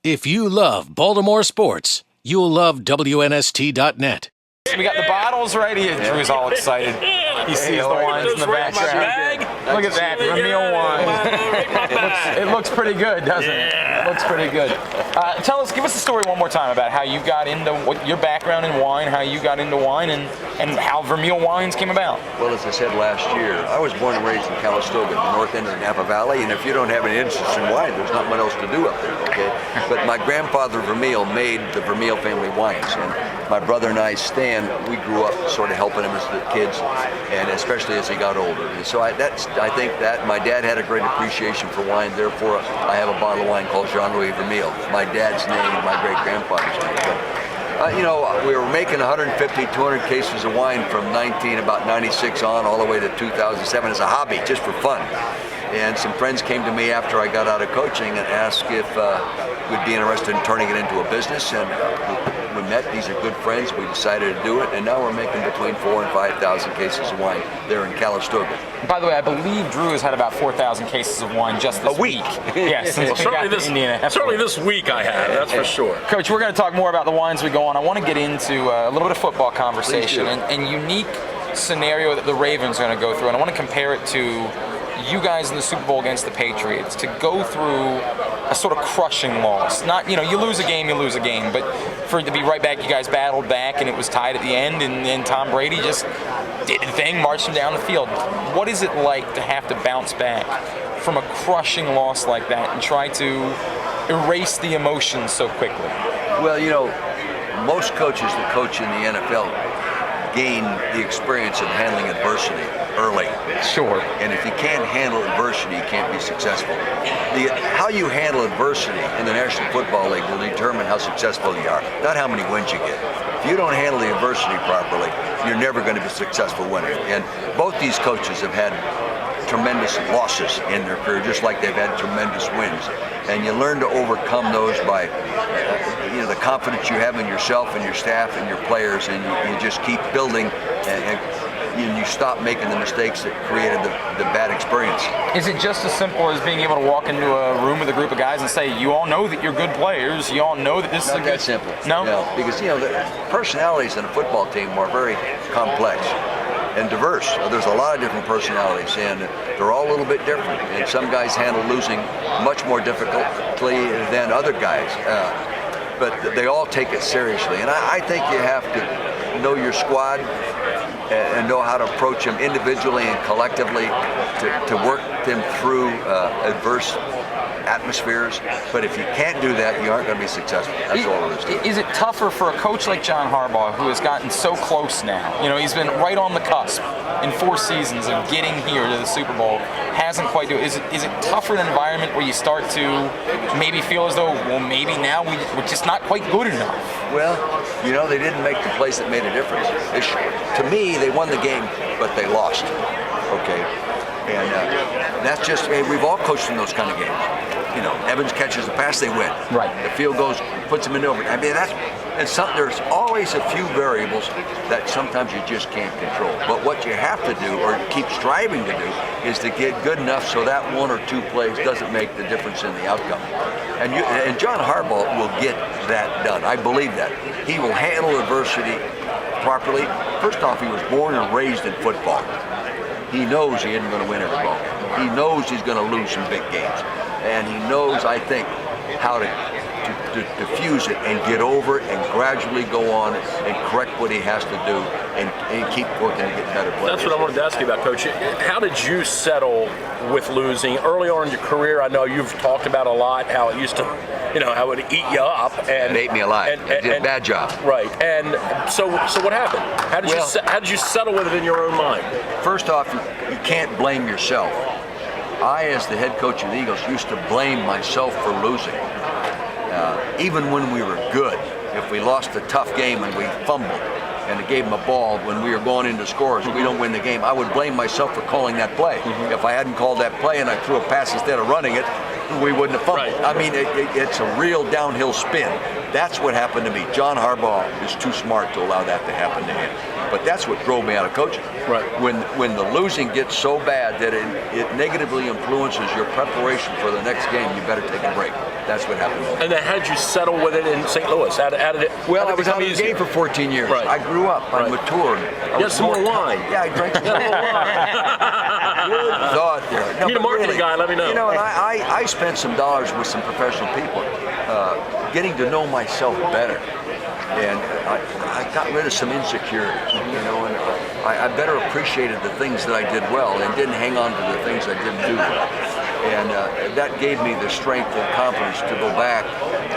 If you love Baltimore sports, you'll love WNST.net. We got the bottles ready. Drew's all excited. He sees the wines in the background. Look at that, Vermeil wine. It looks pretty good, doesn't it? It looks pretty good. Give us the story one more time about how you got into your background in wine, how you got into wine, and how Vermeil wines came about. Well, as I said last year, I was born and raised in Calistoga, the north end of the Napa Valley, and if you don't have any interest in wine, there's not much else to do up there, okay? But my grandfather Vermeil made the Vermeil family wines, and my brother and I, Stan, we grew up sort of helping him as the kids, and especially as he got older. And so I think that my dad had a great appreciation for wine, therefore I have a bottle of wine called Jean-Louis Vermeil, my dad's name, my great-grandfather's name. But, we were making 150, 200 cases of wine from about 96 on, all the way to 2007 as a hobby, just for fun. And some friends came to me after I got out of coaching and asked if we'd be interested in turning it into a business. And we met. These are good friends. We decided to do it, and now we're making between 4,000 and 5,000 cases of wine there in Calistoga. By the way, I believe Drew has had about 4,000 cases of wine just this week. Yes, well, certainly this week I have, that's for sure. Coach, we're going to talk more about the wines we go on. I want to get into a little bit of football conversation and unique scenario that the Ravens are going to go through, and I want to compare it to you guys in the Super Bowl against the Patriots, to go through a sort of crushing loss. Not, you lose a game, but for it to be right back, you guys battled back and it was tied at the end, and then Tom Brady just did the thing, marched him down the field. What is it like to have to bounce back from a crushing loss like that and try to erase the emotions so quickly? Well, most coaches that coach in the NFL gain the experience of handling adversity early. Sure. And if you can't handle adversity, you can't be successful. How you handle adversity in the National Football League will determine how successful you are, not how many wins you get. If you don't handle the adversity properly, you're never going to be a successful winner. And both these coaches have had tremendous losses in their career, just like they've had tremendous wins. And you learn to overcome those by the confidence you have in yourself and your staff and your players, and you just keep building, and you stop making the mistakes that created the bad experience. Is it just as simple as being able to walk into a room with a group of guys and say, you all know that you're good players, you all know that this is a good... Not that simple. No? Because the personalities in a football team are very complex and diverse. There's a lot of different personalities, and they're all a little bit different. And some guys handle losing much more difficultly than other guys, but they all take it seriously. And I think you have to know your squad and know how to approach them individually and collectively to work them through adverse atmospheres. But if you can't do that, you aren't going to be successful. That's all it is to it. Is it tougher for a coach like John Harbaugh, who has gotten so close now? He's been right on the cusp in 4 seasons of getting here to the Super Bowl, hasn't quite do it. Is it tougher an environment where you start to maybe feel as though, well, maybe now we're just not quite good enough? Well, they didn't make the plays that made a difference. To me, they won the game, but they lost. Okay? And that's just, we've all coached in those kind of games. Evans catches the pass, they win. Right. The field goes, puts them in overtime. There's always a few variables that sometimes you just can't control. But what you have to do, or keep striving to do, is to get good enough so that 1 or 2 plays doesn't make the difference in the outcome. And John Harbaugh will get that done. I believe that. He will handle adversity properly. First off, he was born and raised in football. He knows he isn't going to win every ball. He knows he's going to lose some big games. And he knows, I think, how to diffuse it and get over it and gradually go on and correct what he has to do and keep working to get better players. That's what I wanted to ask you about, Coach. How did you settle with losing? Early on in your career, I know you've talked about a lot how it used to, how it would eat you up. And it ate me alive. It did a bad job. Right. And so what happened? How did you settle with it in your own mind? First off, you can't blame yourself. I, as the head coach of the Eagles, used to blame myself for losing. Even when we were good, if we lost a tough game and we fumbled and gave them a ball when we were going into scores, we don't win the game, I would blame myself for calling that play. If I hadn't called that play and I threw a pass instead of running it, we wouldn't have fumbled. Right. I mean, it's a real downhill spin. That's what happened to me. John Harbaugh is too smart to allow that to happen to him. But that's what drove me out of coaching. Right. When the losing gets so bad that it negatively influences your preparation for the next game, you better take a break. That's what happened to me. And then how did you settle with it in St. Louis? How did it? Well, how I did it was out become of the easier? game for 14 years. Right. I grew up. I Right. matured. You had some more wine. Yeah, I drank some more wine. Good thought there. You need a but marketing guy, let me know. You know, and I spent some dollars with some professional people, getting to know myself better. And I got rid of some insecurities, you know, and I better appreciated the things that I did well and didn't hang on to the things I didn't do well. And that gave me the strength and confidence to go back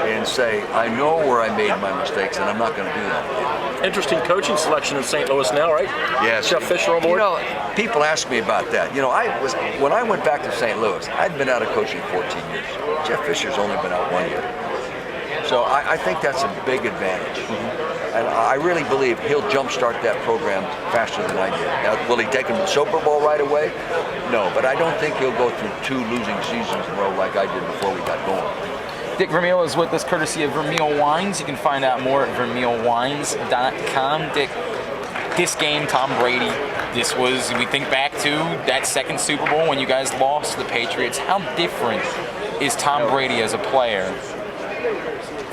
and say, I know where I made my mistakes and I'm not going to do that again. Interesting coaching selection in St. Louis now, right? Yes. Jeff Fisher on board? You know, people ask me about that. You know, when I went back to St. Louis, I'd been out of coaching 14 years. Jeff Fisher's only been out 1 year. So I think that's a big advantage. And I really believe he'll jumpstart that program faster than I did. Now, will he take him to the Super Bowl right away? No, but I don't think he'll go through 2 losing seasons in a row like I did before we got going. Dick Vermeil is with us courtesy of Vermeil Wines. You can find out more at vermeilwines.com. Dick, this game, Tom Brady, this was, we think back to that second Super Bowl when you guys lost to the Patriots. How different is Tom Brady as a player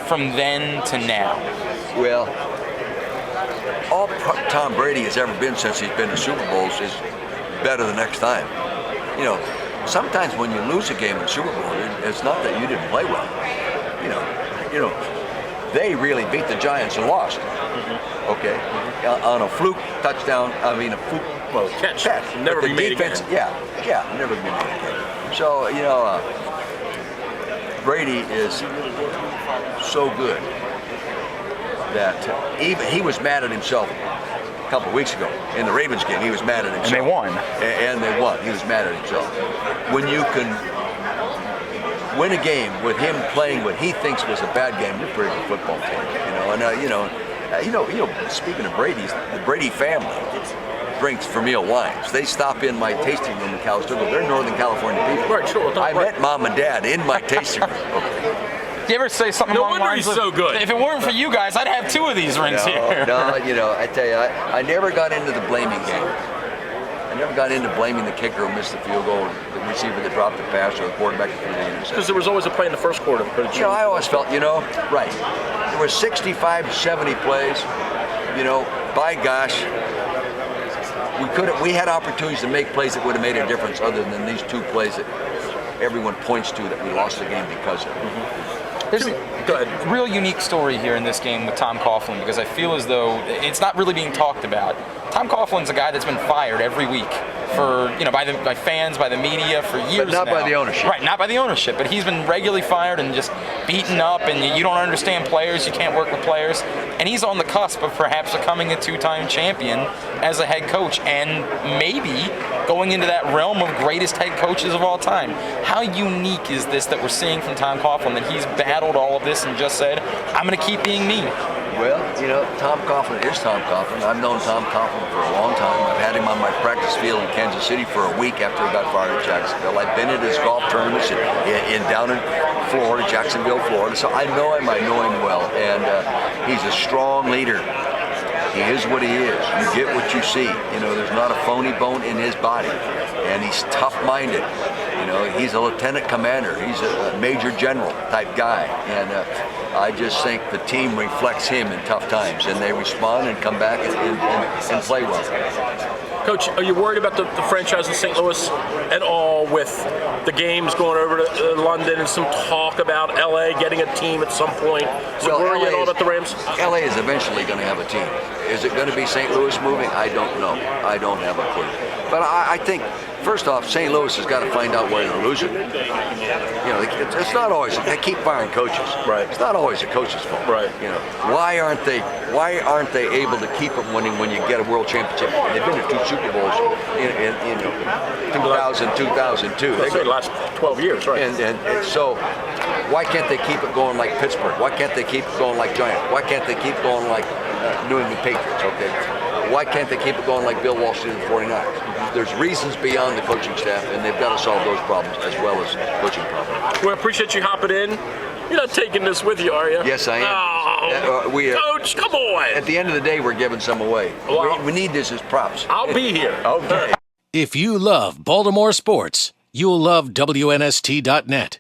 from then to now? Well, all Tom Brady has ever been since he's been to Super Bowls is better the next time. You know, sometimes when you lose a game in Super Bowl, it's not that you didn't play well. You know, they really beat the Giants and lost. Okay, on a fluke touchdown. I mean, a fluke catch. Never But be made defense, again. Yeah, never be made again. So you know, Brady is so good that even he was mad at himself a couple of weeks ago in the Ravens game. He was mad at himself, And they won. And they won. He was mad at himself. When you can win a game with him playing what he thinks was a bad game, you're a pretty good football team. You know, and speaking of Brady's, the Brady family drinks Vermeil wines. They stop in my tasting room in Calistoga. They're Northern California people. Right, sure. I met Mom and Dad in my tasting room. Do you ever say something No along the wonder lines he's of, so good. if it weren't for you guys, I'd have 2 of these rings here. No, you know, I tell you, I never got into the blaming game. I never got into blaming the kicker who missed the field goal, the receiver that dropped the pass, or the quarterback that threw the interception. Because there was always a play in the first quarter. You know, I always felt, right. There were 65, 70 plays. You know, by gosh, we had opportunities to make plays that would have made a difference other than these 2 plays that everyone points to that we lost the game because of. There's a real unique story here in this game with Tom Coughlin, because I feel as though it's not really being talked about. Tom Coughlin's a guy that's been fired every week for, by fans, by the media for years But not now. by the ownership. Right, not by the ownership, but he's been regularly fired and just beaten up, and you don't understand players, you can't work with players, and he's on the cusp of perhaps becoming a 2-time champion as a head coach, and maybe going into that realm of greatest head coaches of all time. How unique is this that we're seeing from Tom Coughlin, that he's battled all of this and just said, I'm going to keep being me? Well, Tom Coughlin is Tom Coughlin. I've known Tom Coughlin for a long time. I've had him on my practice field in Kansas City for a week after he got fired at Jacksonville. I've been at his golf tournaments down in Florida, Jacksonville, Florida. So I know him well, and he's a strong leader. He is what he is. You get what you see. There's not a phony bone in his body, and he's tough-minded. He's a lieutenant commander. He's a major general type guy, and I just think the team reflects him in tough times, and they respond and come back and play well. Coach, are you worried about the franchise in St. Louis at all with the games going over to London and some talk about LA getting a team at some point? Is it worry at all about the Rams? LA is eventually going to have a team. Is it going to be St. Louis moving? I don't know. I don't have a clue. But I think, first off, St. Louis has got to find out why they're losing. It's not always, they keep firing coaches. Right. It's not always a coach's fault. Right. Why aren't they able to keep them winning when you get a world championship? They've been to 2 Super Bowls in 2000, 2002. That's the last 12 years, right? And so, why can't they keep it going like Pittsburgh? Why can't they keep it going like Giants? Why can't they keep going like New England Patriots? Okay. Why can't they keep it going like Bill Walsh did in the 49ers? there's reasons beyond the coaching staff, and they've got to solve those problems as well as coaching problems. We appreciate you hopping in. You're not taking this with you, are you? Yes, I am. Oh, Coach, come on. At the end of the day, we're giving some away. Well, we need this as props. I'll be here. Okay. If you love Baltimore sports, you'll love WNST.net.